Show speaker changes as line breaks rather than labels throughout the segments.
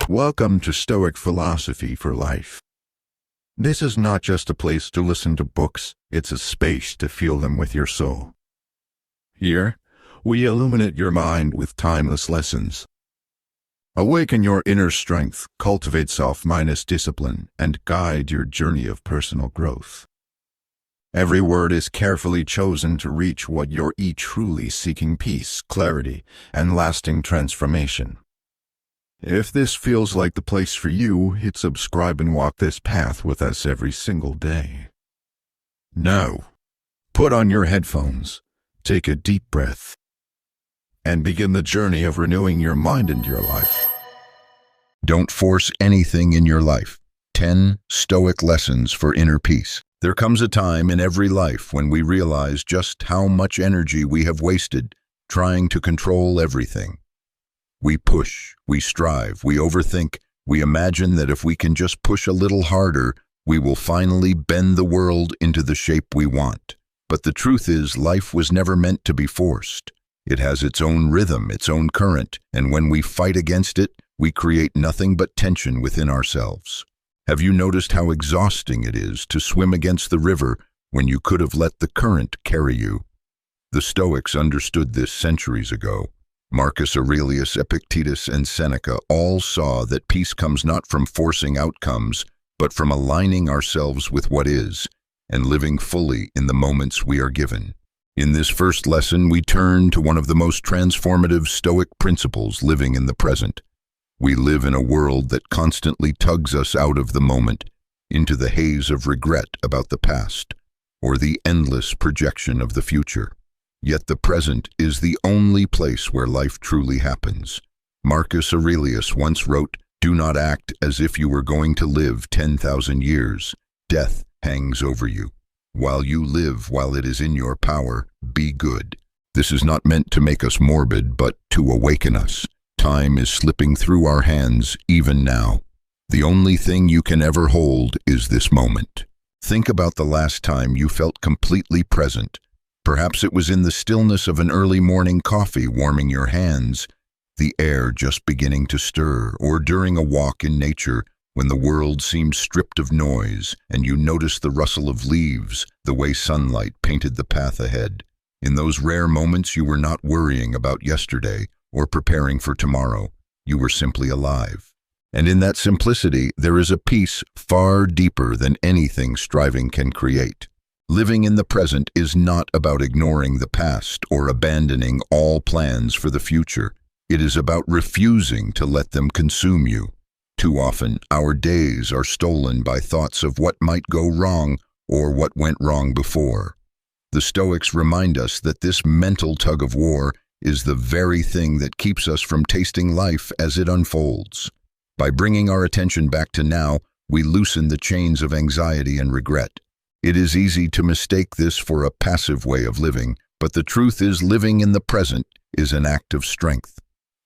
Welcome to Stoic Philosophy for Life. This is not just a place to listen to books, it's a space to feel them with your soul. Here, we illuminate your mind with timeless lessons. Awaken your inner strength, cultivate self-minded discipline, and guide your journey of personal growth. Every word is carefully chosen to reach what you're truly seeking: peace, clarity, and lasting transformation. If this feels like the place for you, hit subscribe and walk this path with us every single day. Now, put on your headphones, take a deep breath, and begin the journey of renewing your mind and your life.
Don't force anything in your life. 10 Stoic lessons for inner peace. There comes a time in every life when we realize just how much energy we have wasted trying to control everything. We push, we strive, we overthink, we imagine that if we can just push a little harder, we will finally bend the world into the shape we want. But the truth is, life was never meant to be forced. It has its own rhythm, its own current, and when we fight against it, we create nothing but tension within ourselves. Have you noticed how exhausting it is to swim against the river when you could have let the current carry you? The Stoics understood this centuries ago. Marcus Aurelius, Epictetus, and Seneca all saw that peace comes not from forcing outcomes, but from aligning ourselves with what is, and living fully in the moments we are given. In this first lesson, we turn to one of the most transformative Stoic principles: living in the present. We live in a world that constantly tugs us out of the moment, into the haze of regret about the past, or the endless projection of the future. Yet the present is the only place where life truly happens. Marcus Aurelius once wrote, "Do not act as if you were going to live 10,000 years. Death hangs over you. While you live, while it is in your power, be good." This is not meant to make us morbid, but to awaken us. Time is slipping through our hands even now. The only thing you can ever hold is this moment. Think about the last time you felt completely present. Perhaps it was in the stillness of an early morning coffee warming your hands, the air just beginning to stir, or during a walk in nature when the world seemed stripped of noise and you noticed the rustle of leaves, the way sunlight painted the path ahead. In those rare moments, you were not worrying about yesterday or preparing for tomorrow. You were simply alive. And in that simplicity, there is a peace far deeper than anything striving can create. Living in the present is not about ignoring the past or abandoning all plans for the future. It is about refusing to let them consume you. Too often, our days are stolen by thoughts of what might go wrong or what went wrong before. The Stoics remind us that this mental tug-of-war is the very thing that keeps us from tasting life as it unfolds. By bringing our attention back to now, we loosen the chains of anxiety and regret. It is easy to mistake this for a passive way of living, but the truth is, living in the present is an act of strength.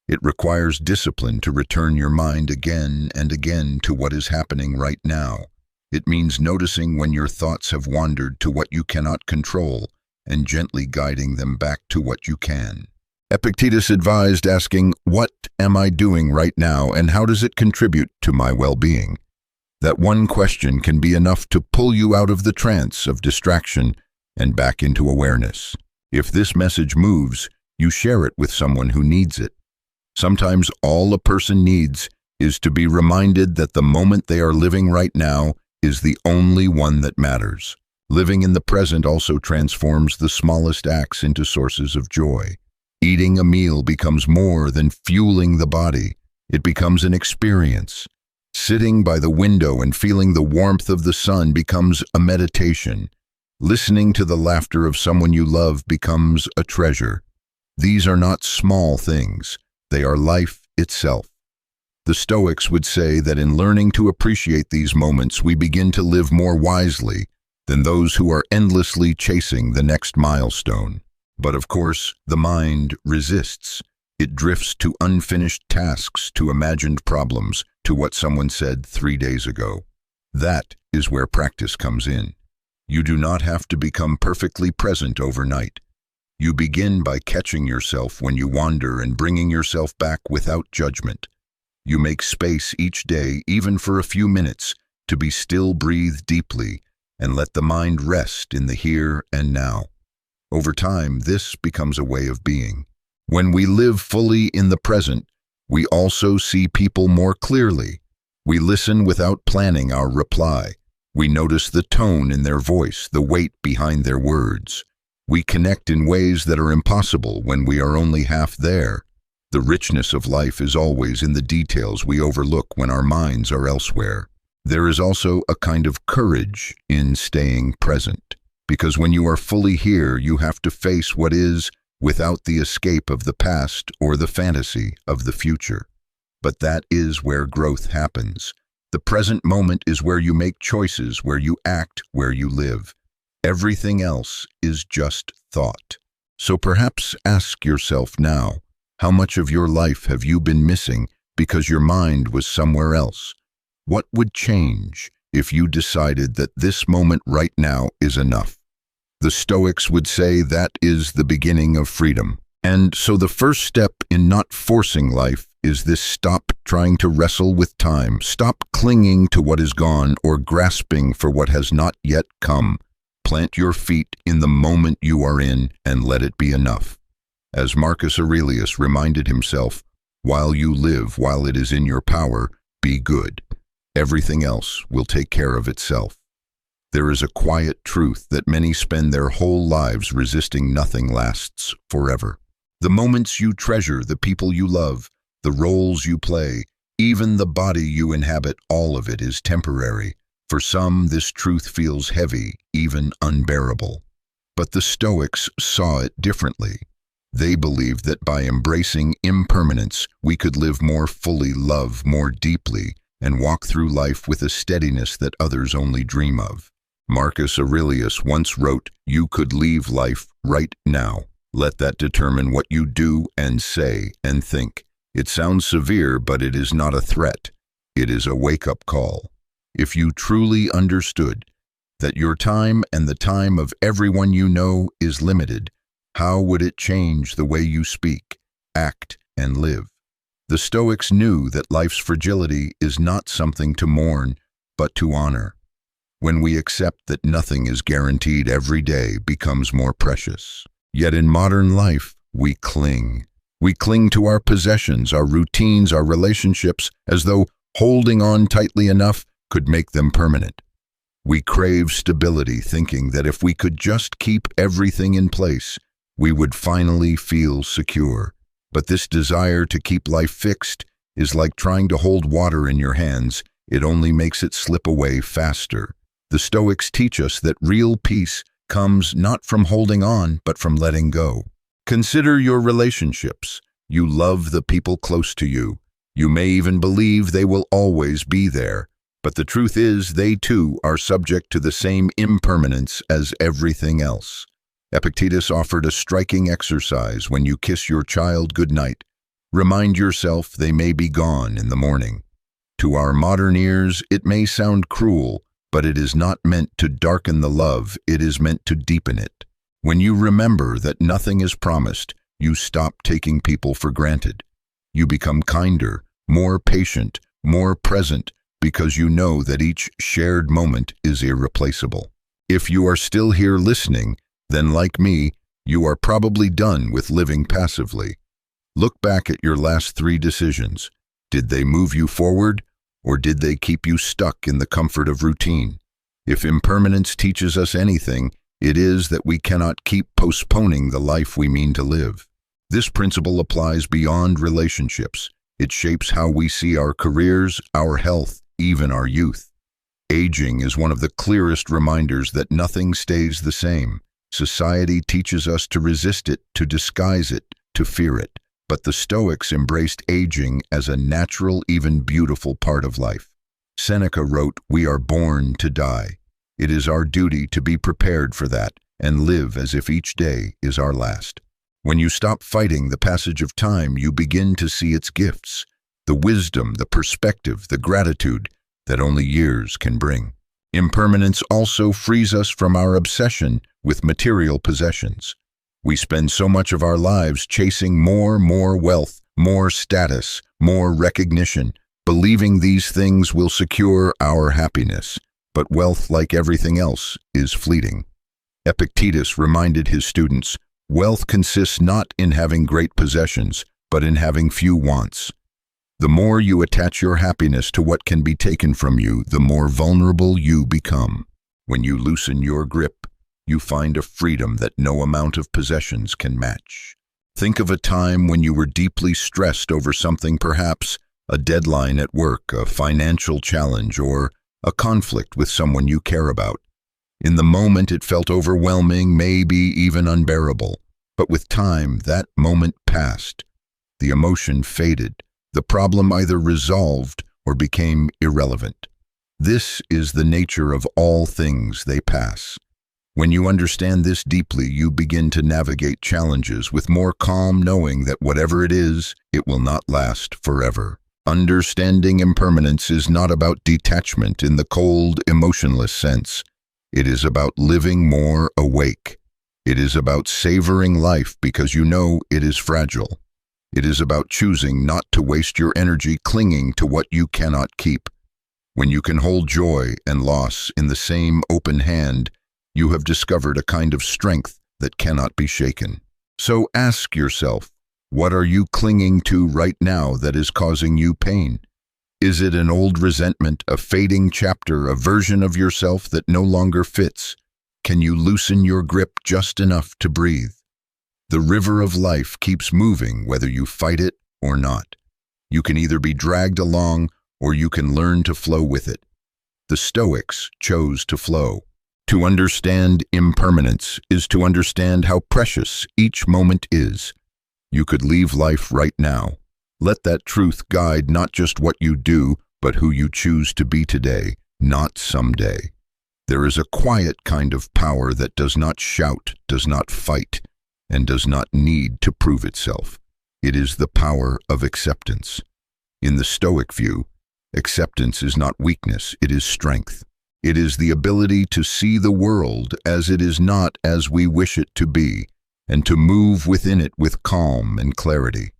It requires discipline to return your mind again and again to what is happening right now. It means noticing when your thoughts have wandered to what you cannot control and gently guiding them back to what you can. Epictetus advised asking, "What am I doing right now, and how does it contribute to my well-being?" That one question can be enough to pull you out of the trance of distraction and back into awareness. If this message moves, you share it with someone who needs it. Sometimes all a person needs is to be reminded that the moment they are living right now is the only one that matters. Living in the present also transforms the smallest acts into sources of joy. Eating a meal becomes more than fueling the body. It becomes an experience. Sitting by the window and feeling the warmth of the sun becomes a meditation. Listening to the laughter of someone you love becomes a treasure. These are not small things. They are life itself. The Stoics would say that in learning to appreciate these moments, we begin to live more wisely than those who are endlessly chasing the next milestone. But of course, the mind resists. It drifts to unfinished tasks, to imagined problems, to what someone said 3 days ago. That is where practice comes in. You do not have to become perfectly present overnight. You begin by catching yourself when you wander and bringing yourself back without judgment. You make space each day, even for a few minutes, to be still, breathe deeply, and let the mind rest in the here and now. Over time, this becomes a way of being. When we live fully in the present, we also see people more clearly. We listen without planning our reply. We notice the tone in their voice, the weight behind their words. We connect in ways that are impossible when we are only half there. The richness of life is always in the details we overlook when our minds are elsewhere. There is also a kind of courage in staying present, because when you are fully here, you have to face what is without the escape of the past or the fantasy of the future. But that is where growth happens. The present moment is where you make choices, where you act, where you live. Everything else is just thought. So perhaps ask yourself now, how much of your life have you been missing because your mind was somewhere else? What would change if you decided that this moment right now is enough? The Stoics would say that is the beginning of freedom. And so the first step in not forcing life is this: stop trying to wrestle with time. Stop clinging to what is gone or grasping for what has not yet come. Plant your feet in the moment you are in and let it be enough. As Marcus Aurelius reminded himself, while you live, while it is in your power, be good. Everything else will take care of itself. There is a quiet truth that many spend their whole lives resisting. Nothing lasts forever. The moments you treasure, the people you love, the roles you play, even the body you inhabit, all of it is temporary. For some, this truth feels heavy, even unbearable. But the Stoics saw it differently. They believed that by embracing impermanence, we could live more fully, love more deeply, and walk through life with a steadiness that others only dream of. Marcus Aurelius once wrote, "You could leave life right now. Let that determine what you do and say and think." It sounds severe, but it is not a threat. It is a wake-up call. If you truly understood that your time and the time of everyone you know is limited, how would it change the way you speak, act, and live? The Stoics knew that life's fragility is not something to mourn, but to honor. When we accept that nothing is guaranteed, every day becomes more precious. Yet in modern life, we cling. We cling to our possessions, our routines, our relationships, as though holding on tightly enough could make them permanent. We crave stability, thinking that if we could just keep everything in place, we would finally feel secure. But this desire to keep life fixed is like trying to hold water in your hands. It only makes it slip away faster. The Stoics teach us that real peace comes not from holding on, but from letting go. Consider your relationships. You love the people close to you. You may even believe they will always be there. But the truth is, they too are subject to the same impermanence as everything else. Epictetus offered a striking exercise when you kiss your child goodnight. Remind yourself they may be gone in the morning. To our modern ears, it may sound cruel, but it is not meant to darken the love, it is meant to deepen it. When you remember that nothing is promised, you stop taking people for granted. You become kinder, more patient, more present, because you know that each shared moment is irreplaceable. If you are still here listening, then like me, you are probably done with living passively. Look back at your last 3 decisions. Did they move you forward, or did they keep you stuck in the comfort of routine? If impermanence teaches us anything, it is that we cannot keep postponing the life we mean to live. This principle applies beyond relationships. It shapes how we see our careers, our health, even our youth. Aging is one of the clearest reminders that nothing stays the same. Society teaches us to resist it, to disguise it, to fear it. But the Stoics embraced aging as a natural, even beautiful part of life. Seneca wrote, "We are born to die. It is our duty to be prepared for that and live as if each day is our last." When you stop fighting the passage of time, you begin to see its gifts, the wisdom, the perspective, the gratitude that only years can bring. Impermanence also frees us from our obsession with material possessions. We spend so much of our lives chasing more wealth, more status, more recognition. Believing these things will secure our happiness, but wealth, like everything else, is fleeting. Epictetus reminded his students, wealth consists not in having great possessions, but in having few wants. The more you attach your happiness to what can be taken from you, the more vulnerable you become. When you loosen your grip, you find a freedom that no amount of possessions can match. Think of a time when you were deeply stressed over something, perhaps a deadline at work, a financial challenge, or a conflict with someone you care about. In the moment it felt overwhelming, maybe even unbearable. But with time, that moment passed. The emotion faded. The problem either resolved or became irrelevant. This is the nature of all things, they pass. When you understand this deeply, you begin to navigate challenges with more calm, knowing that whatever it is, it will not last forever. Understanding impermanence is not about detachment in the cold, emotionless sense. It is about living more awake. It is about savoring life because you know it is fragile. It is about choosing not to waste your energy clinging to what you cannot keep. When you can hold joy and loss in the same open hand, you have discovered a kind of strength that cannot be shaken. So ask yourself, what are you clinging to right now that is causing you pain? Is it an old resentment, a fading chapter, a version of yourself that no longer fits? Can you loosen your grip just enough to breathe? The river of life keeps moving whether you fight it or not. You can either be dragged along or you can learn to flow with it. The Stoics chose to flow. To understand impermanence is to understand how precious each moment is. You could leave life right now. Let that truth guide not just what you do, but who you choose to be today, not someday. There is a quiet kind of power that does not shout, does not fight, and does not need to prove itself. It is the power of acceptance. In the Stoic view, acceptance is not weakness, it is strength. It is the ability to see the world as it is not as we wish it to be, and to move within it with calm and clarity.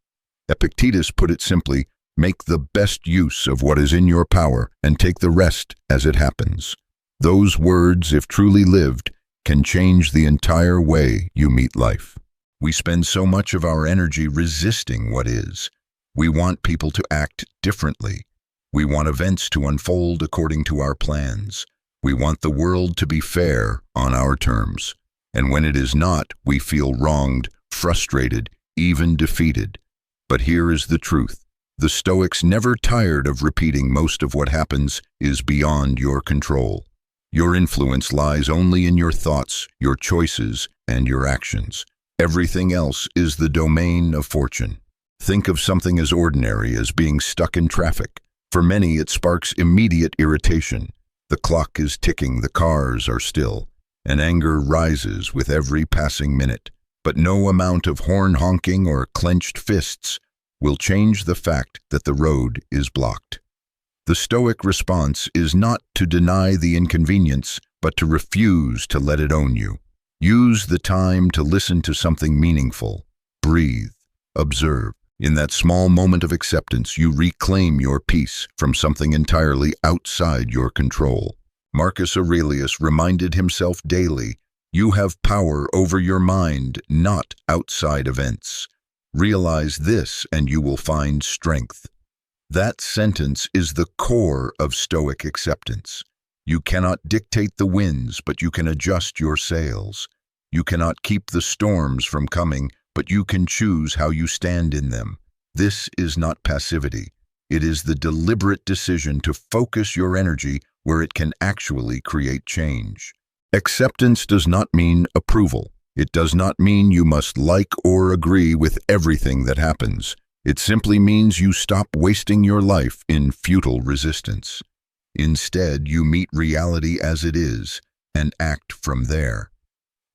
Epictetus put it simply, make the best use of what is in your power and take the rest as it happens. Those words, if truly lived, can change the entire way you meet life. We spend so much of our energy resisting what is. We want people to act differently. We want events to unfold according to our plans. We want the world to be fair on our terms. And when it is not, we feel wronged, frustrated, even defeated. But here is the truth. The Stoics never tired of repeating most of what happens is beyond your control. Your influence lies only in your thoughts, your choices, and your actions. Everything else is the domain of fortune. Think of something as ordinary as being stuck in traffic. For many, it sparks immediate irritation. The clock is ticking, the cars are still, and anger rises with every passing minute. But no amount of horn honking or clenched fists will change the fact that the road is blocked. The Stoic response is not to deny the inconvenience, but to refuse to let it own you. Use the time to listen to something meaningful. Breathe. Observe. In that small moment of acceptance, you reclaim your peace from something entirely outside your control. Marcus Aurelius reminded himself daily, you have power over your mind, not outside events. Realize this and you will find strength. That sentence is the core of Stoic acceptance. You cannot dictate the winds, but you can adjust your sails. You cannot keep the storms from coming, but you can choose how you stand in them. This is not passivity. It is the deliberate decision to focus your energy where it can actually create change. Acceptance does not mean approval. It does not mean you must like or agree with everything that happens. It simply means you stop wasting your life in futile resistance. Instead, you meet reality as it is and act from there.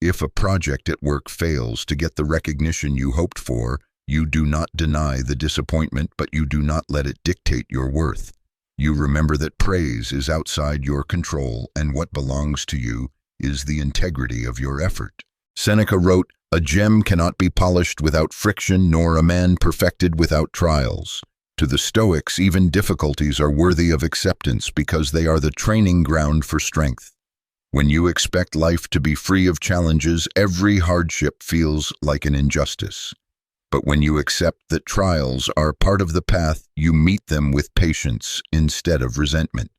If a project at work fails to get the recognition you hoped for, you do not deny the disappointment, but you do not let it dictate your worth. You remember that praise is outside your control, and what belongs to you is the integrity of your effort. Seneca wrote, "A gem cannot be polished without friction, nor a man perfected without trials." To the Stoics, even difficulties are worthy of acceptance because they are the training ground for strength. When you expect life to be free of challenges, every hardship feels like an injustice. But when you accept that trials are part of the path, you meet them with patience instead of resentment.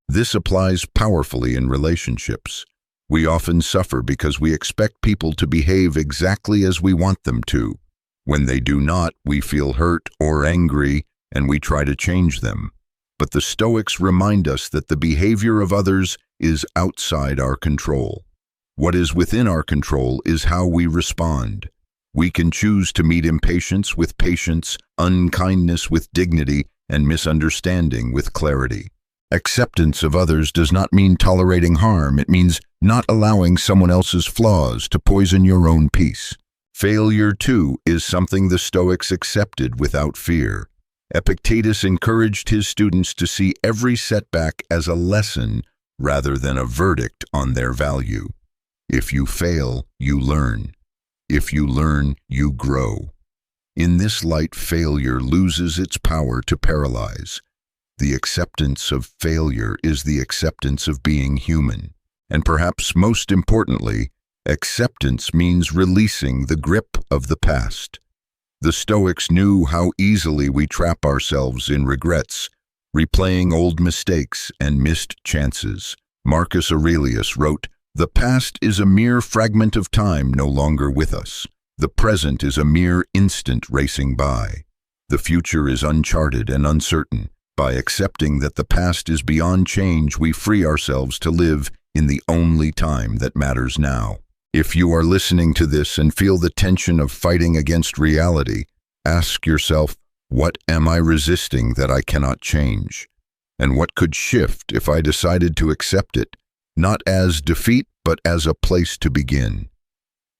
This applies powerfully in relationships. We often suffer because we expect people to behave exactly as we want them to. When they do not, we feel hurt or angry, and we try to change them. But the Stoics remind us that the behavior of others is outside our control. What is within our control is how we respond. We can choose to meet impatience with patience, unkindness with dignity, and misunderstanding with clarity. Acceptance of others does not mean tolerating harm. It means not allowing someone else's flaws to poison your own peace. Failure, too, is something the Stoics accepted without fear. Epictetus encouraged his students to see every setback as a lesson rather than a verdict on their value. If you fail, you learn. If you learn, you grow. In this light, failure loses its power to paralyze. The acceptance of failure is the acceptance of being human. And perhaps most importantly, acceptance means releasing the grip of the past. The Stoics knew how easily we trap ourselves in regrets, replaying old mistakes and missed chances. Marcus Aurelius wrote, "The past is a mere fragment of time no longer with us. The present is a mere instant racing by. The future is uncharted and uncertain. By accepting that the past is beyond change, we free ourselves to live in the only time that matters now." If you are listening to this and feel the tension of fighting against reality, ask yourself, what am I resisting that I cannot change? And what could shift if I decided to accept it, not as defeat, but as a place to begin?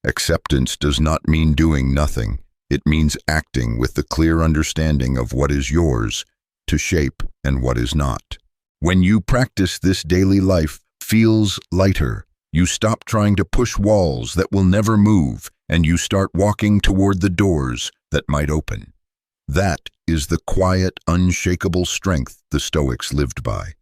Acceptance does not mean doing nothing. It means acting with the clear understanding of what is yours to shape and what is not. When you practice this, daily life feels lighter. You stop trying to push walls that will never move, and you start walking toward the doors that might open. That is the quiet, unshakable strength the Stoics lived by.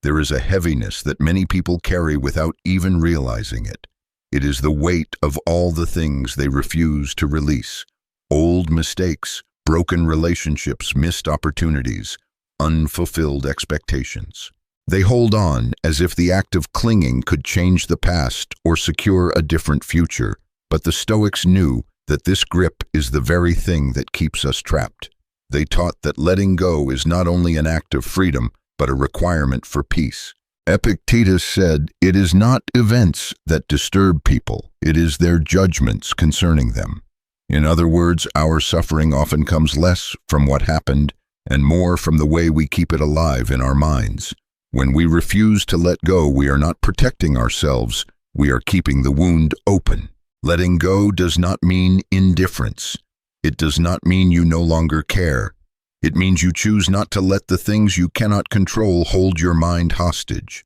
There is a heaviness that many people carry without even realizing it. It is the weight of all the things they refuse to release. Old mistakes, broken relationships, missed opportunities, unfulfilled expectations. They hold on as if the act of clinging could change the past or secure a different future, but the Stoics knew that this grip is the very thing that keeps us trapped. They taught that letting go is not only an act of freedom, but a requirement for peace. Epictetus said, "It is not events that disturb people, it is their judgments concerning them." In other words, our suffering often comes less from what happened and more from the way we keep it alive in our minds. When we refuse to let go, we are not protecting ourselves, we are keeping the wound open. Letting go does not mean indifference. It does not mean you no longer care. It means you choose not to let the things you cannot control hold your mind hostage.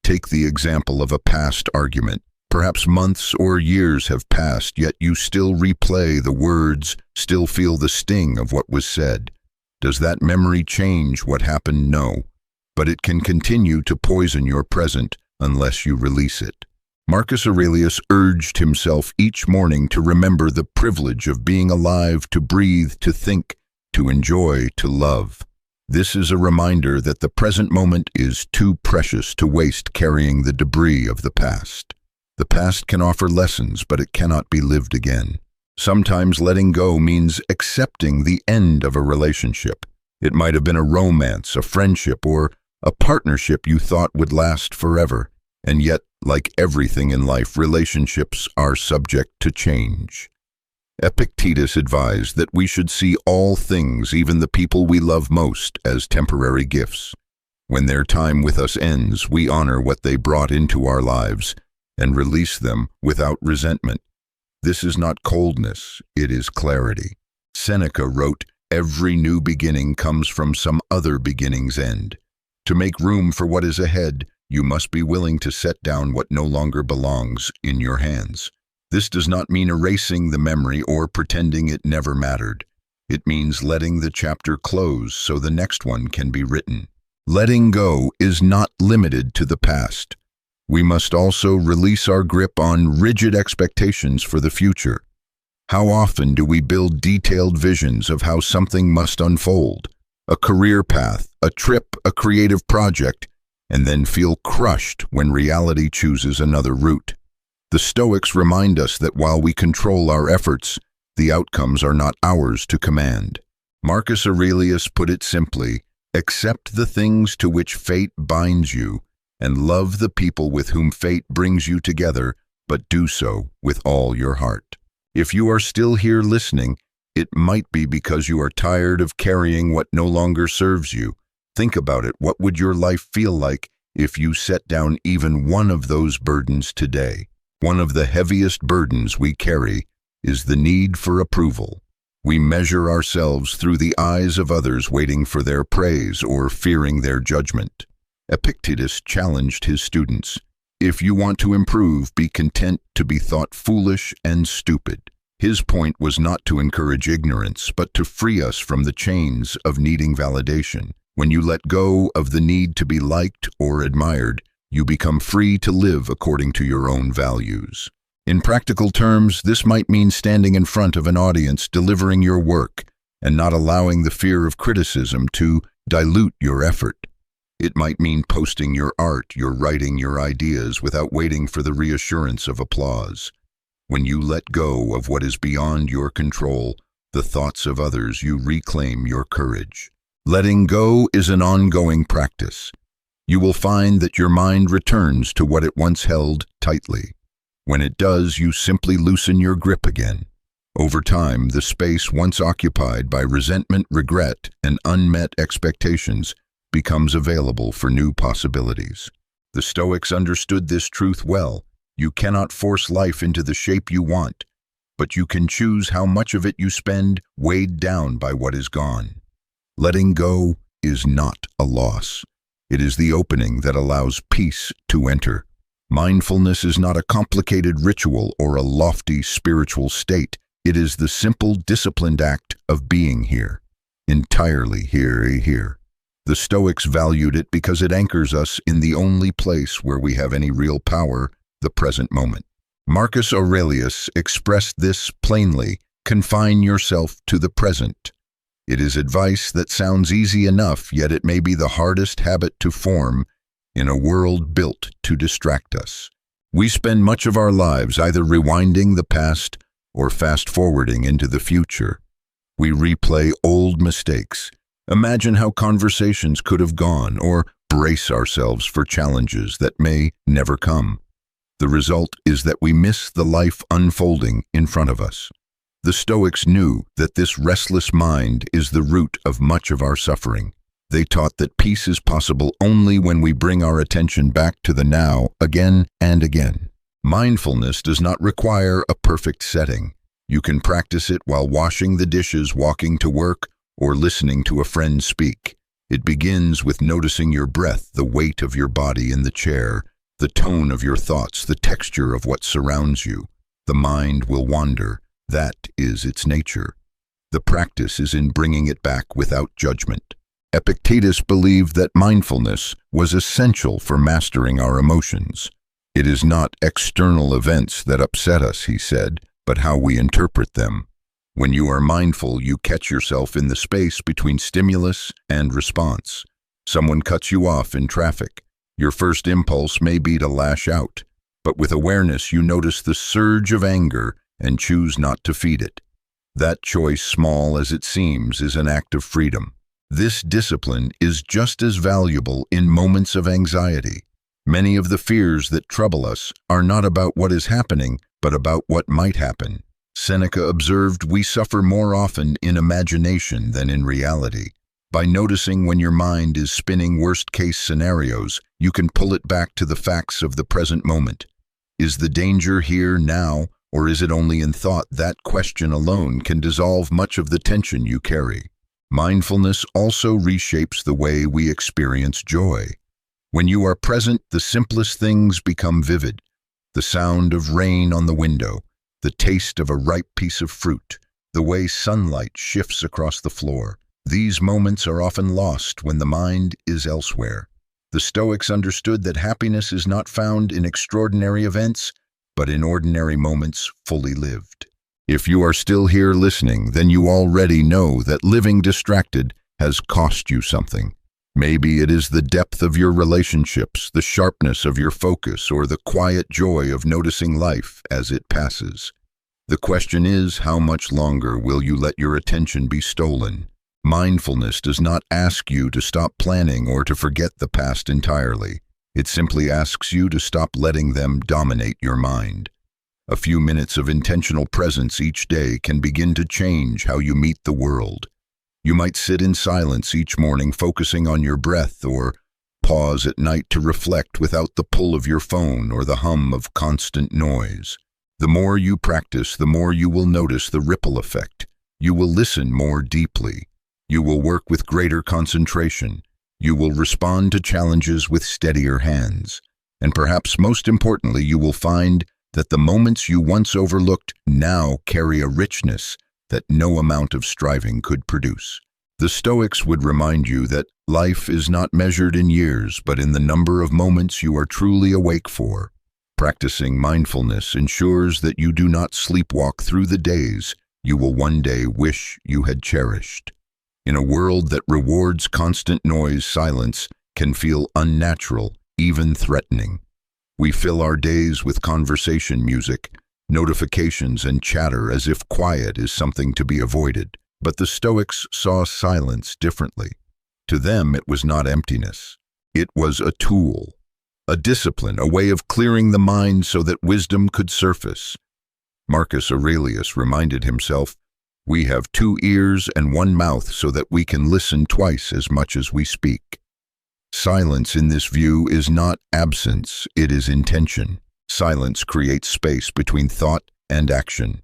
Take the example of a past argument. Perhaps months or years have passed, yet you still replay the words, still feel the sting of what was said. Does that memory change what happened? No. But it can continue to poison your present unless you release it. Marcus Aurelius urged himself each morning to remember the privilege of being alive, to breathe, to think, to enjoy, to love. This is a reminder that the present moment is too precious to waste carrying the debris of the past. The past can offer lessons, but it cannot be lived again. Sometimes letting go means accepting the end of a relationship. It might have been a romance, a friendship, or a partnership you thought would last forever. And yet, like everything in life, relationships are subject to change. Epictetus advised that we should see all things, even the people we love most, as temporary gifts. When their time with us ends, we honor what they brought into our lives and release them without resentment. This is not coldness, it is clarity. Seneca wrote, "Every new beginning comes from some other beginning's end." To make room for what is ahead, you must be willing to set down what no longer belongs in your hands. This does not mean erasing the memory or pretending it never mattered. It means letting the chapter close so the next one can be written. Letting go is not limited to the past. We must also release our grip on rigid expectations for the future. How often do we build detailed visions of how something must unfold? A career path, a trip, a creative project, and then feel crushed when reality chooses another route. The Stoics remind us that while we control our efforts, the outcomes are not ours to command. Marcus Aurelius put it simply, accept the things to which fate binds you, and love the people with whom fate brings you together, but do so with all your heart. If you are still here listening, it might be because you are tired of carrying what no longer serves you. Think about it. What would your life feel like if you set down even one of those burdens today? One of the heaviest burdens we carry is the need for approval. We measure ourselves through the eyes of others, waiting for their praise or fearing their judgment. Epictetus challenged his students, if you want to improve, be content to be thought foolish and stupid. His point was not to encourage ignorance, but to free us from the chains of needing validation. When you let go of the need to be liked or admired, you become free to live according to your own values. In practical terms, this might mean standing in front of an audience, delivering your work, and not allowing the fear of criticism to dilute your effort. It might mean posting your art, your writing, your ideas without waiting for the reassurance of applause. When you let go of what is beyond your control, the thoughts of others, you reclaim your courage. Letting go is an ongoing practice. You will find that your mind returns to what it once held tightly. When it does, you simply loosen your grip again. Over time, the space once occupied by resentment, regret, and unmet expectations becomes available for new possibilities. The Stoics understood this truth well. You cannot force life into the shape you want, but you can choose how much of it you spend weighed down by what is gone. Letting go is not a loss. It is the opening that allows peace to enter. Mindfulness is not a complicated ritual or a lofty spiritual state. It is the simple, disciplined act of being here, entirely here. The Stoics valued it because it anchors us in the only place where we have any real power, the present moment. Marcus Aurelius expressed this plainly, confine yourself to the present. It is advice that sounds easy enough, yet it may be the hardest habit to form in a world built to distract us. We spend much of our lives either rewinding the past or fast-forwarding into the future. We replay old mistakes, imagine how conversations could have gone, or brace ourselves for challenges that may never come. The result is that we miss the life unfolding in front of us. The Stoics knew that this restless mind is the root of much of our suffering. They taught that peace is possible only when we bring our attention back to the now again and again. Mindfulness does not require a perfect setting. You can practice it while washing the dishes, walking to work, or listening to a friend speak. It begins with noticing your breath, the weight of your body in the chair, the tone of your thoughts, the texture of what surrounds you. The mind will wander. That is its nature. The practice is in bringing it back without judgment. Epictetus believed that mindfulness was essential for mastering our emotions. It is not external events that upset us, he said, but how we interpret them. When you are mindful, you catch yourself in the space between stimulus and response. Someone cuts you off in traffic. Your first impulse may be to lash out, but with awareness you notice the surge of anger and choose not to feed it. That choice, small as it seems, is an act of freedom. This discipline is just as valuable in moments of anxiety. Many of the fears that trouble us are not about what is happening, but about what might happen. Seneca observed, we suffer more often in imagination than in reality. By noticing when your mind is spinning worst-case scenarios, you can pull it back to the facts of the present moment. Is the danger here now, or is it only in thought? That question alone can dissolve much of the tension you carry. Mindfulness also reshapes the way we experience joy. When you are present, the simplest things become vivid. The sound of rain on the window, the taste of a ripe piece of fruit, the the way sunlight shifts across the floor. These moments are often lost when the mind is elsewhere. The Stoics understood that happiness is not found in extraordinary events, but in ordinary moments fully lived. If you are still here listening, then you already know that living distracted has cost you something. Maybe it is the depth of your relationships, the sharpness of your focus, or the quiet joy of noticing life as it passes. The question is, how much longer will you let your attention be stolen? Mindfulness does not ask you to stop planning or to forget the past entirely. It simply asks you to stop letting them dominate your mind. A few minutes of intentional presence each day can begin to change how you meet the world. You might sit in silence each morning focusing on your breath, or pause at night to reflect without the pull of your phone or the hum of constant noise. The more you practice, the more you will notice the ripple effect. You will listen more deeply. You will work with greater concentration. You will respond to challenges with steadier hands. And perhaps most importantly, you will find that the moments you once overlooked now carry a richness that no amount of striving could produce. The Stoics would remind you that life is not measured in years, but in the number of moments you are truly awake for. Practicing mindfulness ensures that you do not sleepwalk through the days you will one day wish you had cherished. In a world that rewards constant noise, silence can feel unnatural, even threatening. We fill our days with conversation music, notifications, and chatter as if quiet is something to be avoided. But the Stoics saw silence differently. To them, it was not emptiness. It was a tool, a discipline, a way of clearing the mind so that wisdom could surface. Marcus Aurelius reminded himself, "We have 2 ears and 1 mouth so that we can listen twice as much as we speak." Silence in this view is not absence, it is intention. Silence creates space between thought and action.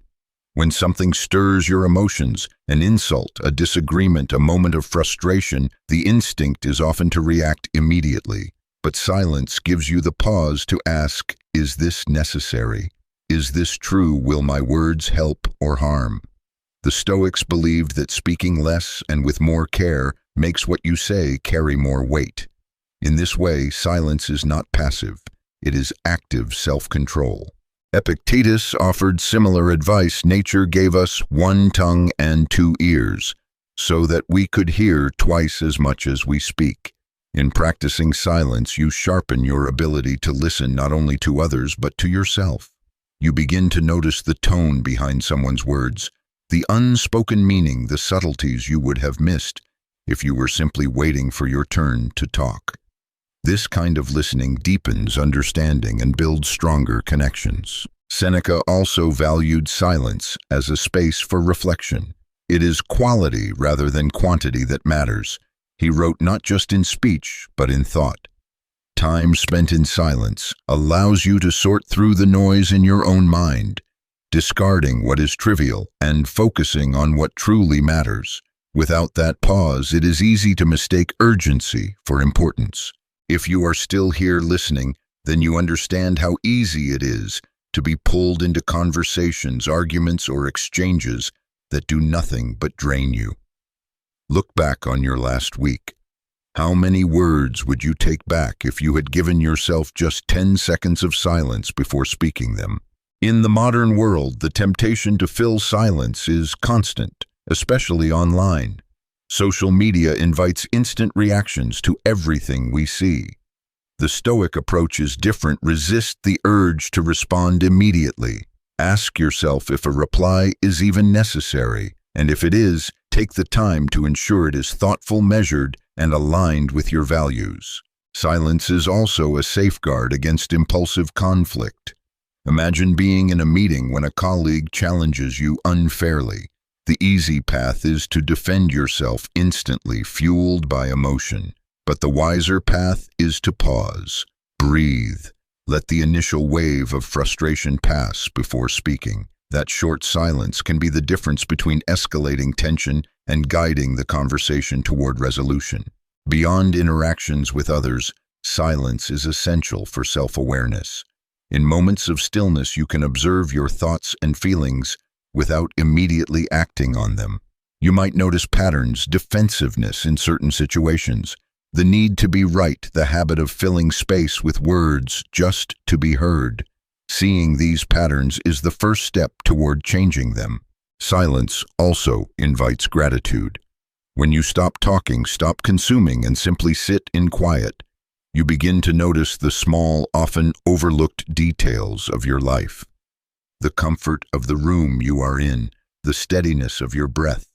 When something stirs your emotions, an insult, a disagreement, a moment of frustration, the instinct is often to react immediately. But silence gives you the pause to ask, is this necessary? Is this true? Will my words help or harm? The Stoics believed that speaking less and with more care makes what you say carry more weight. In this way, silence is not passive. It is active self-control. Epictetus offered similar advice. Nature gave us 1 tongue and 2 ears, so that we could hear twice as much as we speak. In practicing silence, you sharpen your ability to listen not only to others but to yourself. You begin to notice the tone behind someone's words, the unspoken meaning, the subtleties you would have missed if you were simply waiting for your turn to talk. This kind of listening deepens understanding and builds stronger connections. Seneca also valued silence as a space for reflection. It is quality rather than quantity that matters. He wrote not just in speech, but in thought. Time spent in silence allows you to sort through the noise in your own mind, discarding what is trivial and focusing on what truly matters. Without that pause, it is easy to mistake urgency for importance. If you are still here listening, then you understand how easy it is to be pulled into conversations, arguments, or exchanges that do nothing but drain you. Look back on your last week. How many words would you take back if you had given yourself just 10 seconds of silence before speaking them? In the modern world, the temptation to fill silence is constant, especially online. Social media invites instant reactions to everything we see. The Stoic approach is different. Resist the urge to respond immediately. Ask yourself if a reply is even necessary, and if it is, take the time to ensure it is thoughtful, measured, and aligned with your values. Silence is also a safeguard against impulsive conflict. Imagine being in a meeting when a colleague challenges you unfairly. The easy path is to defend yourself instantly, fueled by emotion. But the wiser path is to pause, breathe, let the initial wave of frustration pass before speaking. That short silence can be the difference between escalating tension and guiding the conversation toward resolution. Beyond interactions with others, silence is essential for self-awareness. In moments of stillness, you can observe your thoughts and feelings without immediately acting on them. You might notice patterns, defensiveness in certain situations, the need to be right, the habit of filling space with words just to be heard. Seeing these patterns is the first step toward changing them. Silence also invites gratitude. When you stop talking, stop consuming, and simply sit in quiet, you begin to notice the small, often overlooked details of your life. The comfort of the room you are in, the steadiness of your breath,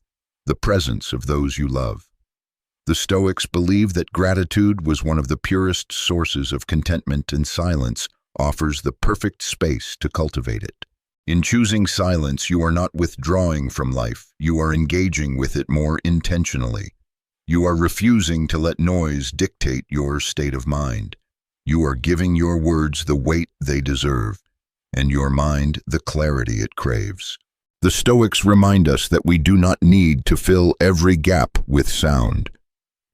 the presence of those you love. The Stoics believed that gratitude was one of the purest sources of contentment, and silence offers the perfect space to cultivate it. In choosing silence, you are not withdrawing from life, you are engaging with it more intentionally. You are refusing to let noise dictate your state of mind. You are giving your words the weight they deserve, and your mind the clarity it craves. The Stoics remind us that we do not need to fill every gap with sound.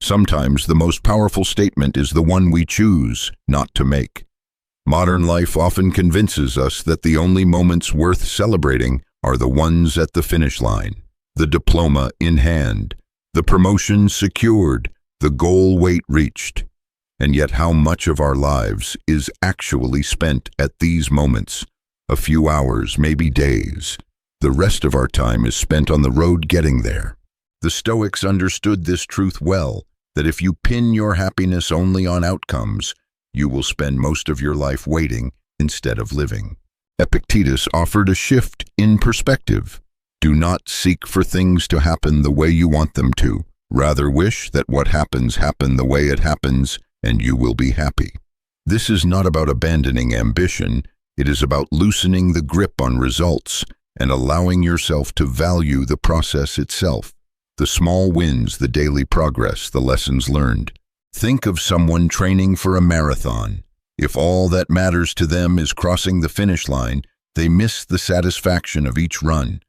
Sometimes the most powerful statement is the one we choose not to make. Modern life often convinces us that the only moments worth celebrating are the ones at the finish line. The diploma in hand, the promotion secured, the goal weight reached. And yet how much of our lives is actually spent at these moments? A few hours, maybe days. The rest of our time is spent on the road getting there. The Stoics understood this truth well, that if you pin your happiness only on outcomes, you will spend most of your life waiting instead of living. Epictetus offered a shift in perspective. Do not seek for things to happen the way you want them to. Rather wish that what happens happen the way it happens, and you will be happy. This is not about abandoning ambition. It is about loosening the grip on results and allowing yourself to value the process itself. The small wins, the daily progress, the lessons learned. Think of someone training for a marathon. If all that matters to them is crossing the finish line, they miss the satisfaction of each run,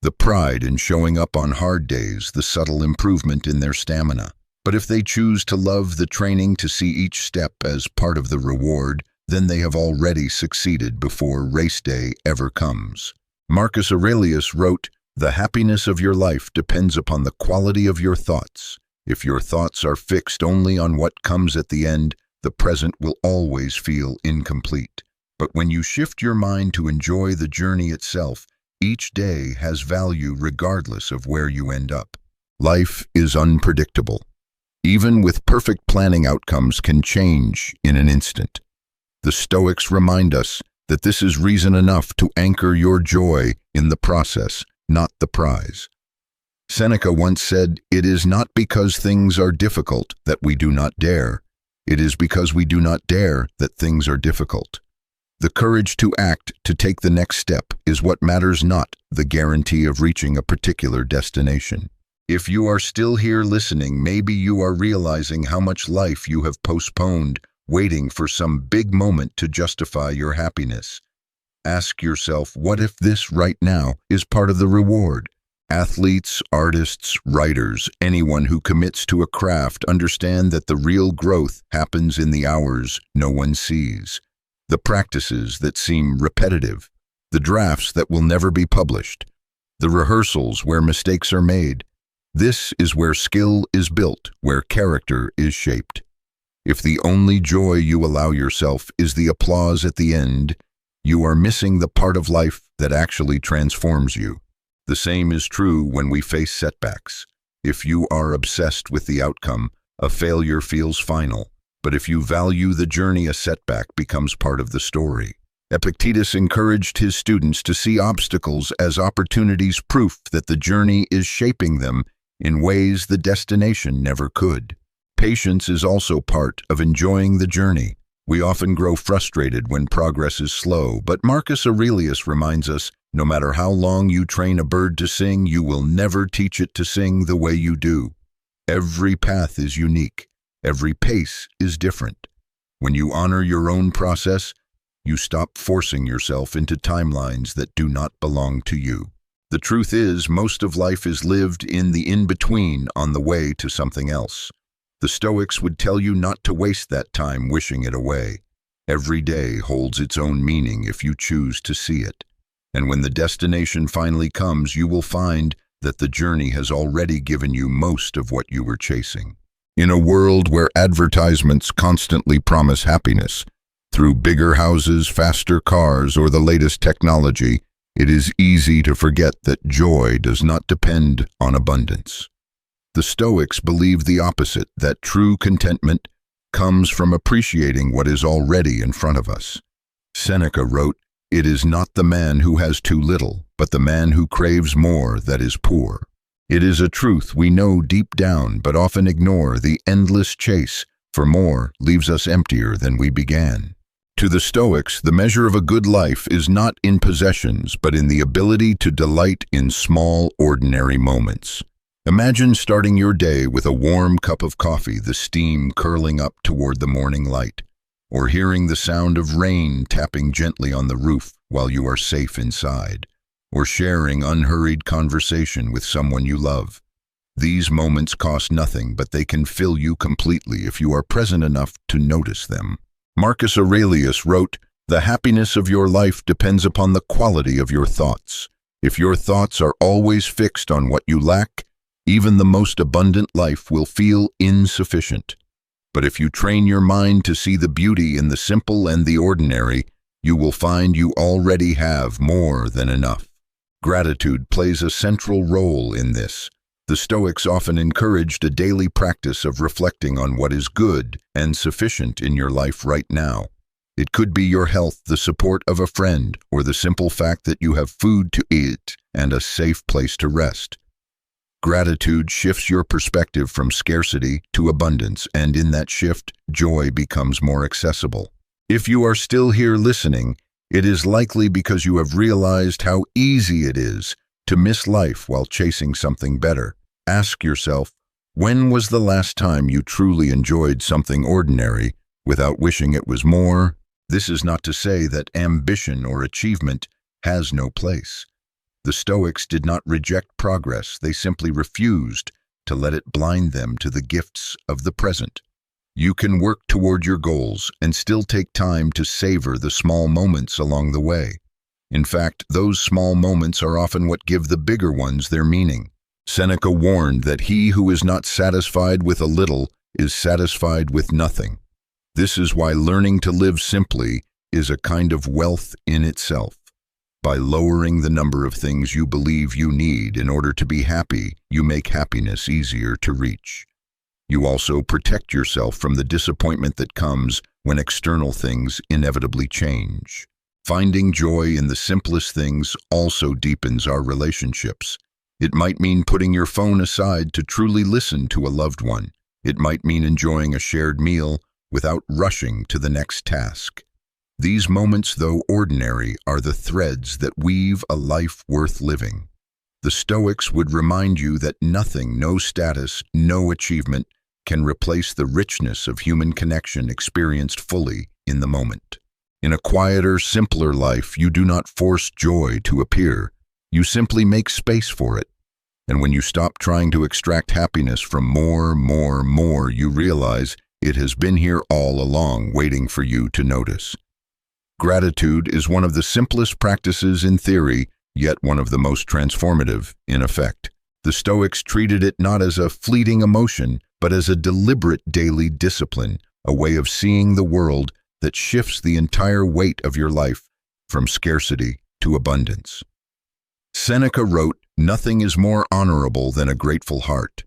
the pride in showing up on hard days, the subtle improvement in their stamina. But if they choose to love the training, to see each step as part of the reward, then they have already succeeded before race day ever comes. Marcus Aurelius wrote, "The happiness of your life depends upon the quality of your thoughts. If your thoughts are fixed only on what comes at the end, the present will always feel incomplete. But when you shift your mind to enjoy the journey itself, each day has value regardless of where you end up." Life is unpredictable. Even with perfect planning, outcomes can change in an instant. The Stoics remind us that this is reason enough to anchor your joy in the process, not the prize. Seneca once said, "It is not because things are difficult that we do not dare. It is because we do not dare that things are difficult." The courage to act, to take the next step, is what matters, not the guarantee of reaching a particular destination. If you are still here listening, maybe you are realizing how much life you have postponed, waiting for some big moment to justify your happiness. Ask yourself, what if this right now is part of the reward? Athletes, artists, writers, anyone who commits to a craft understand that the real growth happens in the hours no one sees, the practices that seem repetitive, the drafts that will never be published, the rehearsals where mistakes are made. This is where skill is built, where character is shaped. If the only joy you allow yourself is the applause at the end, you are missing the part of life that actually transforms you. The same is true when we face setbacks. If you are obsessed with the outcome, a failure feels final. But if you value the journey, a setback becomes part of the story. Epictetus encouraged his students to see obstacles as opportunities, proof that the journey is shaping them in ways the destination never could. Patience is also part of enjoying the journey. We often grow frustrated when progress is slow, but Marcus Aurelius reminds us, no matter how long you train a bird to sing, you will never teach it to sing the way you do. Every path is unique. Every pace is different. When you honor your own process, you stop forcing yourself into timelines that do not belong to you. The truth is, most of life is lived in the in-between, on the way to something else. The Stoics would tell you not to waste that time wishing it away. Every day holds its own meaning if you choose to see it. And when the destination finally comes, you will find that the journey has already given you most of what you were chasing. In a world where advertisements constantly promise happiness, through bigger houses, faster cars, or the latest technology, it is easy to forget that joy does not depend on abundance. The Stoics believe the opposite, that true contentment comes from appreciating what is already in front of us. Seneca wrote, "It is not the man who has too little, but the man who craves more that is poor." It is a truth we know deep down, but often ignore. The endless chase for more leaves us emptier than we began. To the Stoics, the measure of a good life is not in possessions, but in the ability to delight in small, ordinary moments. Imagine starting your day with a warm cup of coffee, the steam curling up toward the morning light, or hearing the sound of rain tapping gently on the roof while you are safe inside, or sharing unhurried conversation with someone you love. These moments cost nothing, but they can fill you completely if you are present enough to notice them. Marcus Aurelius wrote, "The happiness of your life depends upon the quality of your thoughts. If your thoughts are always fixed on what you lack, even the most abundant life will feel insufficient. But if you train your mind to see the beauty in the simple and the ordinary, you will find you already have more than enough." Gratitude plays a central role in this. The Stoics often encouraged a daily practice of reflecting on what is good and sufficient in your life right now. It could be your health, the support of a friend, or the simple fact that you have food to eat and a safe place to rest. Gratitude shifts your perspective from scarcity to abundance, and in that shift, joy becomes more accessible. If you are still here listening, it is likely because you have realized how easy it is to miss life while chasing something better. Ask yourself, when was the last time you truly enjoyed something ordinary without wishing it was more? This is not to say that ambition or achievement has no place. The Stoics did not reject progress, they simply refused to let it blind them to the gifts of the present. You can work toward your goals and still take time to savor the small moments along the way. In fact, those small moments are often what give the bigger ones their meaning. Seneca warned that he who is not satisfied with a little is satisfied with nothing. This is why learning to live simply is a kind of wealth in itself. By lowering the number of things you believe you need in order to be happy, you make happiness easier to reach. You also protect yourself from the disappointment that comes when external things inevitably change. Finding joy in the simplest things also deepens our relationships. It might mean putting your phone aside to truly listen to a loved one. It might mean enjoying a shared meal without rushing to the next task. These moments, though ordinary, are the threads that weave a life worth living. The Stoics would remind you that nothing, no status, no achievement, can replace the richness of human connection experienced fully in the moment. In a quieter, simpler life, you do not force joy to appear. You simply make space for it. And when you stop trying to extract happiness from more, you realize it has been here all along, waiting for you to notice. Gratitude is one of the simplest practices in theory, yet one of the most transformative in effect. The Stoics treated it not as a fleeting emotion, but as a deliberate daily discipline, a way of seeing the world that shifts the entire weight of your life from scarcity to abundance. Seneca wrote, "Nothing is more honorable than a grateful heart.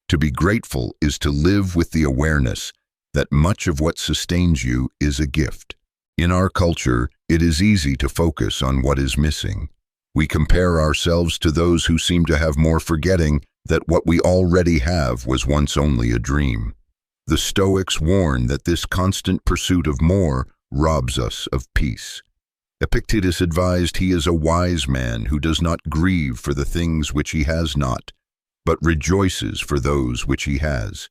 To be grateful is to live with the awareness that much of what sustains you is a gift." In our culture, it is easy to focus on what is missing. We compare ourselves to those who seem to have more, forgetting that what we already have was once only a dream. The Stoics warn that this constant pursuit of more robs us of peace. Epictetus advised he is a wise man who does not grieve for the things which he has not, but rejoices for those which he has.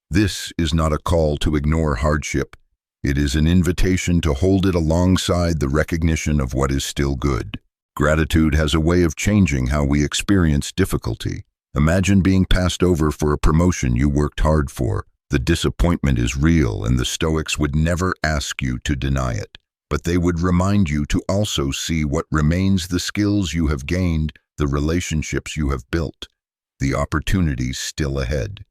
This is not a call to ignore hardship. It is an invitation to hold it alongside the recognition of what is still good. Gratitude has a way of changing how we experience difficulty. Imagine being passed over for a promotion you worked hard for. The disappointment is real, and the Stoics would never ask you to deny it. but they would remind you to also see what remains: the skills you have gained, the relationships you have built, the opportunities still ahead.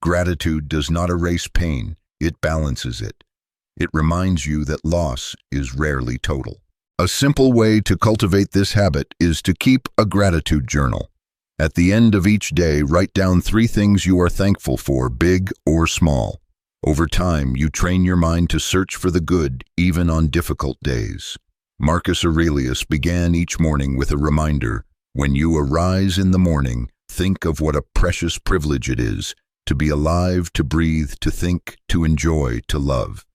Gratitude does not erase pain, it balances it. It reminds you that loss is rarely total. A simple way to cultivate this habit is to keep a gratitude journal. At the end of each day, write down 3 things you are thankful for, big or small. Over time, you train your mind to search for the good, even on difficult days. Marcus Aurelius began each morning with a reminder: when you arise in the morning, think of what a precious privilege it is to be alive, to breathe, to think, to enjoy, to love.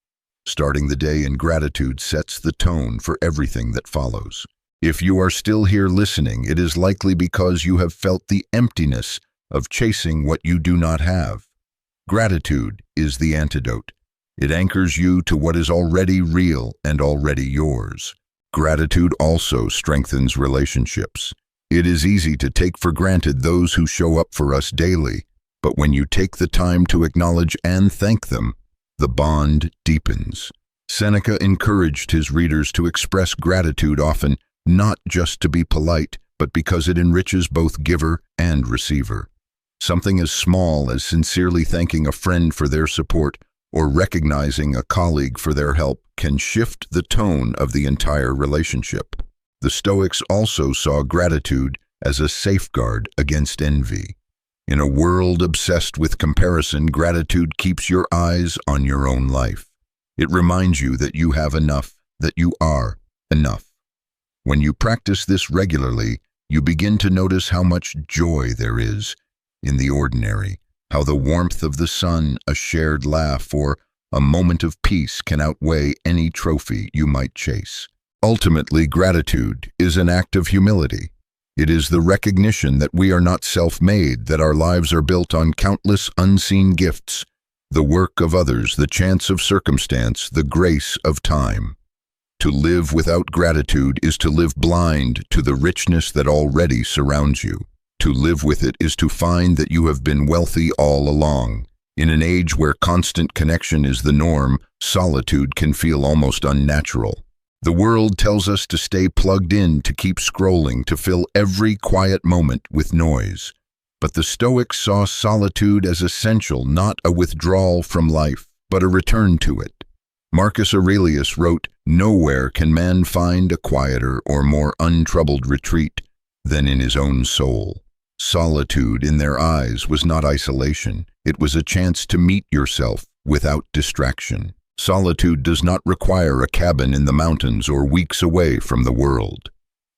Starting the day in gratitude sets the tone for everything that follows. If you are still here listening, it is likely because you have felt the emptiness of chasing what you do not have. Gratitude is the antidote. It anchors you to what is already real and already yours. Gratitude also strengthens relationships. It is easy to take for granted those who show up for us daily, but when you take the time to acknowledge and thank them, the bond deepens. Seneca encouraged his readers to express gratitude often, not just to be polite, but because it enriches both giver and receiver. Something as small as sincerely thanking a friend for their support or recognizing a colleague for their help can shift the tone of the entire relationship. The Stoics also saw gratitude as a safeguard against envy. In a world obsessed with comparison, gratitude keeps your eyes on your own life. It reminds you that you have enough, that you are enough. When you practice this regularly, you begin to notice how much joy there is in the ordinary, how the warmth of the sun, a shared laugh, or a moment of peace can outweigh any trophy you might chase. Ultimately, gratitude is an act of humility. It is the recognition that we are not self-made, that our lives are built on countless unseen gifts, the work of others, the chance of circumstance, the grace of time. To live without gratitude is to live blind to the richness that already surrounds you. To live with it is to find that you have been wealthy all along. In an age where constant connection is the norm, solitude can feel almost unnatural. The world tells us to stay plugged in, to keep scrolling, to fill every quiet moment with noise. But the Stoics saw solitude as essential, not a withdrawal from life, but a return to it. Marcus Aurelius wrote, "Nowhere can man find a quieter or more untroubled retreat than in his own soul." Solitude in their eyes was not isolation. It was a chance to meet yourself without distraction. Solitude does not require a cabin in the mountains or weeks away from the world.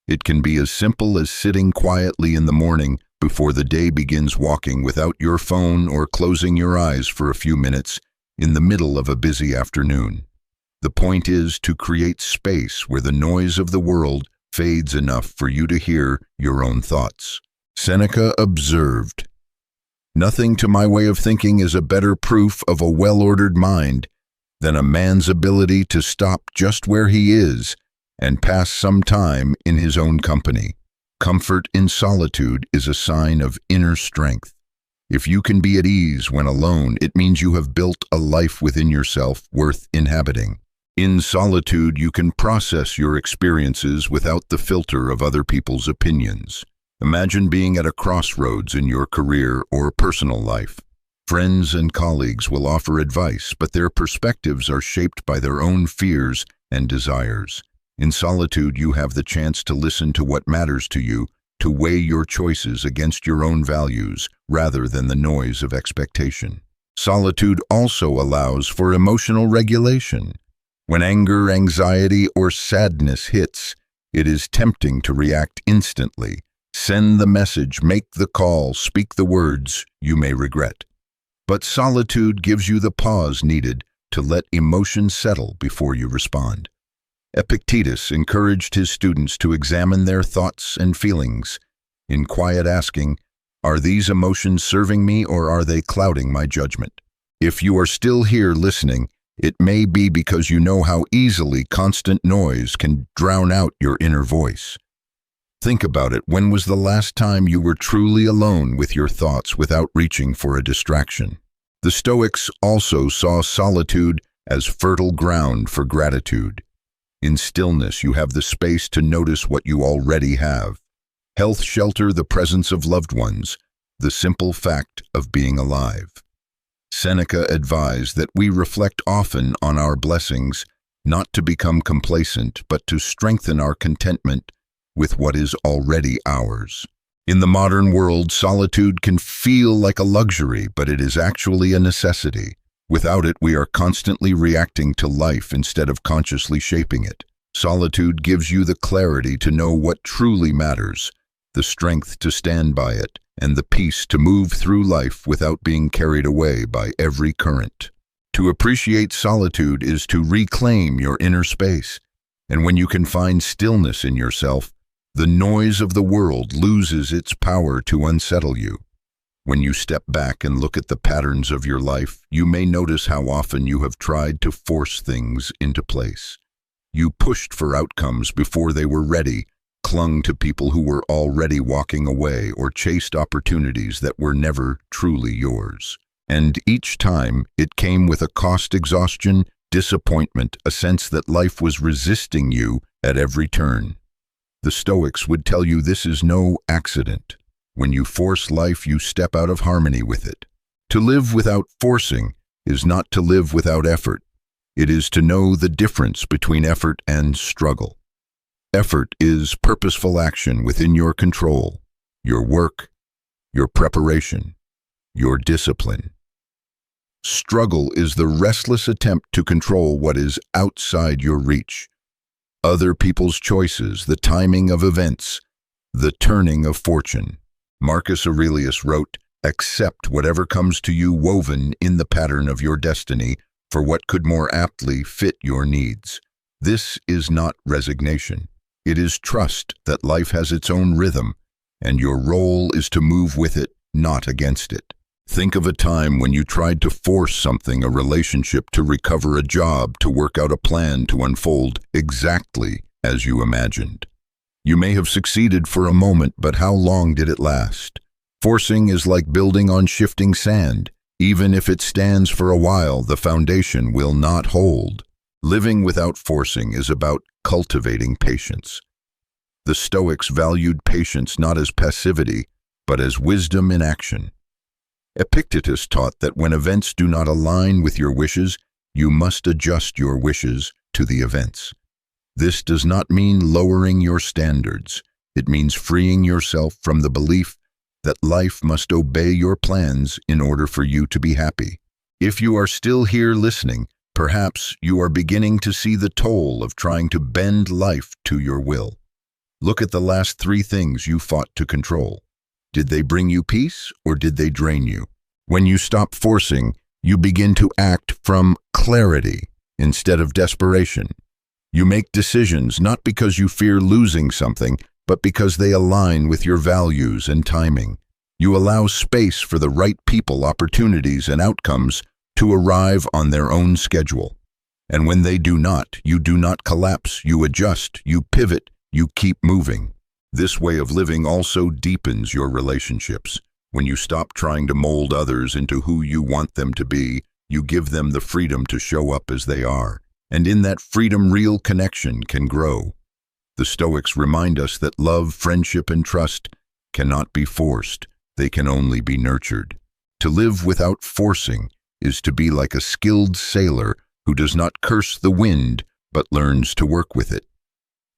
It can be as simple as sitting quietly in the morning before the day begins, walking without your phone, or closing your eyes for a few minutes in the middle of a busy afternoon. The point is to create space where the noise of the world fades enough for you to hear your own thoughts. Seneca observed, "Nothing to my way of thinking is a better proof of a well-ordered mind than a man's ability to stop just where he is and pass some time in his own company. Comfort in solitude is a sign of inner strength. If you can be at ease when alone, it means you have built a life within yourself worth inhabiting. In solitude, you can process your experiences without the filter of other people's opinions. Imagine being at a crossroads in your career or personal life. Friends and colleagues will offer advice, but their perspectives are shaped by their own fears and desires. In solitude, you have the chance to listen to what matters to you, to weigh your choices against your own values rather than the noise of expectation. Solitude also allows for emotional regulation. When anger, anxiety, or sadness hits, it is tempting to react instantly. Send the message, make the call, speak the words you may regret. But solitude gives you the pause needed to let emotions settle before you respond. Epictetus encouraged his students to examine their thoughts and feelings, in quiet asking, "Are these emotions serving me, or are they clouding my judgment?" If you are still here listening, it may be because you know how easily constant noise can drown out your inner voice. Think about it. When was the last time you were truly alone with your thoughts without reaching for a distraction? The Stoics also saw solitude as fertile ground for gratitude. In stillness, you have the space to notice what you already have. Health, shelter, the presence of loved ones, the simple fact of being alive. Seneca advised that we reflect often on our blessings, not to become complacent, but to strengthen our contentment with what is already ours. In the modern world, solitude can feel like a luxury, but it is actually a necessity. Without it, we are constantly reacting to life instead of consciously shaping it. Solitude gives you the clarity to know what truly matters, the strength to stand by it, and the peace to move through life without being carried away by every current. To appreciate solitude is to reclaim your inner space, and when you can find stillness in yourself, the noise of the world loses its power to unsettle you. When you step back and look at the patterns of your life, you may notice how often you have tried to force things into place. You pushed for outcomes before they were ready, clung to people who were already walking away, or chased opportunities that were never truly yours. And each time, it came with a cost: exhaustion, disappointment, a sense that life was resisting you at every turn. The Stoics would tell you this is no accident. When you force life, you step out of harmony with it. To live without forcing is not to live without effort. It is to know the difference between effort and struggle. Effort is purposeful action within your control, your work, your preparation, your discipline. Struggle is the restless attempt to control what is outside your reach. Other people's choices, the timing of events, the turning of fortune. Marcus Aurelius wrote, "Accept whatever comes to you woven in the pattern of your destiny for what could more aptly fit your needs." This is not resignation. It is trust that life has its own rhythm, and your role is to move with it, not against it. Think of a time when you tried to force something, a relationship, to recover, a job, to work out a plan to unfold exactly as you imagined. You may have succeeded for a moment, but how long did it last? Forcing is like building on shifting sand. Even if it stands for a while, the foundation will not hold. Living without forcing is about cultivating patience. The Stoics valued patience not as passivity, but as wisdom in action. Epictetus taught that when events do not align with your wishes, you must adjust your wishes to the events. This does not mean lowering your standards. It means freeing yourself from the belief that life must obey your plans in order for you to be happy. If you are still here listening, perhaps you are beginning to see the toll of trying to bend life to your will. Look at the last 3 things you fought to control. Did they bring you peace, or did they drain you? When you stop forcing, you begin to act from clarity instead of desperation. You make decisions not because you fear losing something, but because they align with your values and timing. You allow space for the right people, opportunities, and outcomes to arrive on their own schedule. And when they do not, you do not collapse, you adjust, you pivot, you keep moving. This way of living also deepens your relationships. When you stop trying to mold others into who you want them to be, you give them the freedom to show up as they are. And in that freedom, real connection can grow. The Stoics remind us that love, friendship, and trust cannot be forced. They can only be nurtured. To live without forcing is to be like a skilled sailor who does not curse the wind, but learns to work with it.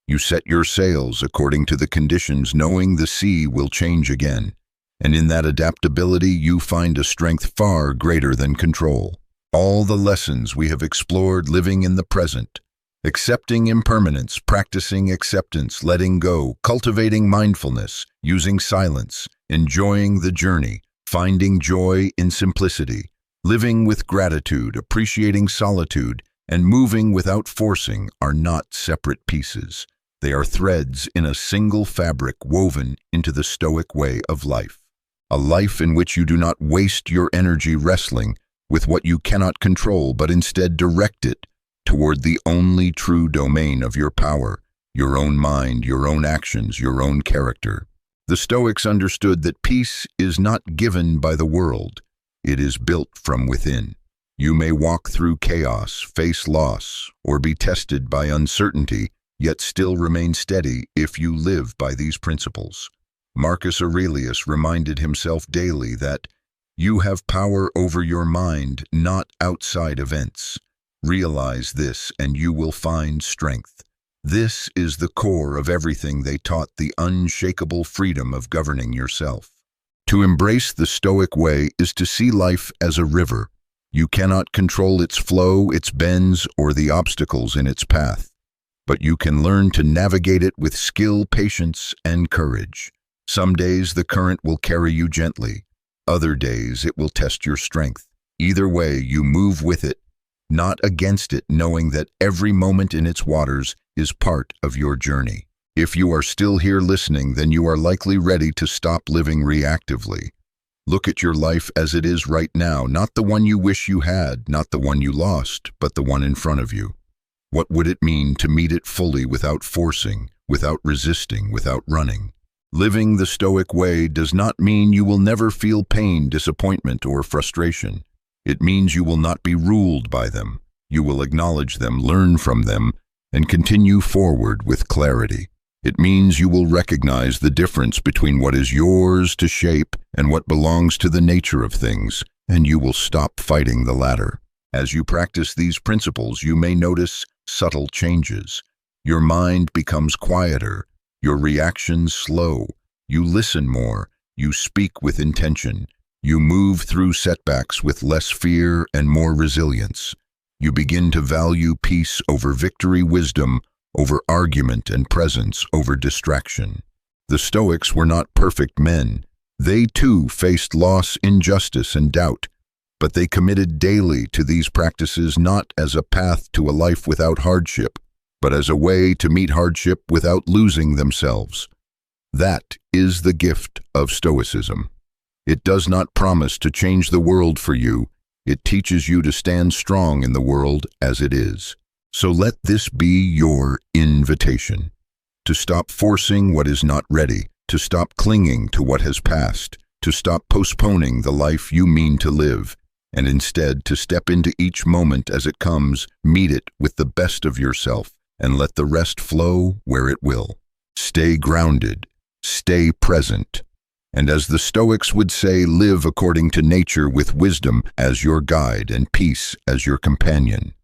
You set your sails according to the conditions, knowing the sea will change again. And in that adaptability, you find a strength far greater than control. All the lessons we have explored, living in the present, accepting impermanence, practicing acceptance, letting go, cultivating mindfulness, using silence, enjoying the journey, finding joy in simplicity, living with gratitude, appreciating solitude, and moving without forcing are not separate pieces. They are threads in a single fabric woven into the Stoic way of life. A life in which you do not waste your energy wrestling with what you cannot control, but instead direct it toward the only true domain of your power, your own mind, your own actions, your own character. The Stoics understood that peace is not given by the world, it is built from within. You may walk through chaos, face loss, or be tested by uncertainty, yet still remain steady if you live by these principles. Marcus Aurelius reminded himself daily that you have power over your mind, not outside events. Realize this and you will find strength. This is the core of everything they taught, the unshakable freedom of governing yourself. To embrace the Stoic way is to see life as a river. You cannot control its flow, its bends, or the obstacles in its path, but you can learn to navigate it with skill, patience, and courage. Some days the current will carry you gently. Other days it will test your strength. Either way, you move with it, not against it, knowing that every moment in its waters is part of your journey. If you are still here listening, then you are likely ready to stop living reactively. Look at your life as it is right now, not the one you wish you had, not the one you lost, but the one in front of you. What would it mean to meet it fully without forcing, without resisting, without running? Living the Stoic way does not mean you will never feel pain, disappointment, or frustration. It means you will not be ruled by them. You will acknowledge them, learn from them, and continue forward with clarity. It means you will recognize the difference between what is yours to shape and what belongs to the nature of things, and you will stop fighting the latter. As you practice these principles, you may notice subtle changes. Your mind becomes quieter, your reactions slow, you listen more, you speak with intention, you move through setbacks with less fear and more resilience. You begin to value peace over victory, wisdom over argument, and presence over distraction. The Stoics were not perfect men. They too faced loss, injustice, and doubt, but they committed daily to these practices not as a path to a life without hardship, but as a way to meet hardship without losing themselves. That is the gift of Stoicism. It does not promise to change the world for you. It teaches you to stand strong in the world as it is. So let this be your invitation. To stop forcing what is not ready, to stop clinging to what has passed, to stop postponing the life you mean to live, and instead to step into each moment as it comes, meet it with the best of yourself, and let the rest flow where it will. Stay grounded, stay present, and as the Stoics would say, live according to nature with wisdom as your guide and peace as your companion.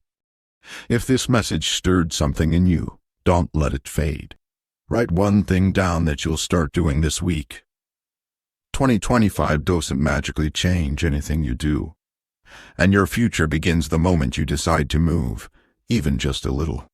If this message stirred something in you, don't let it fade. Write one thing down that you'll start doing this week. 2025 doesn't magically change anything you do, and your future begins the moment you decide to move, even just a little.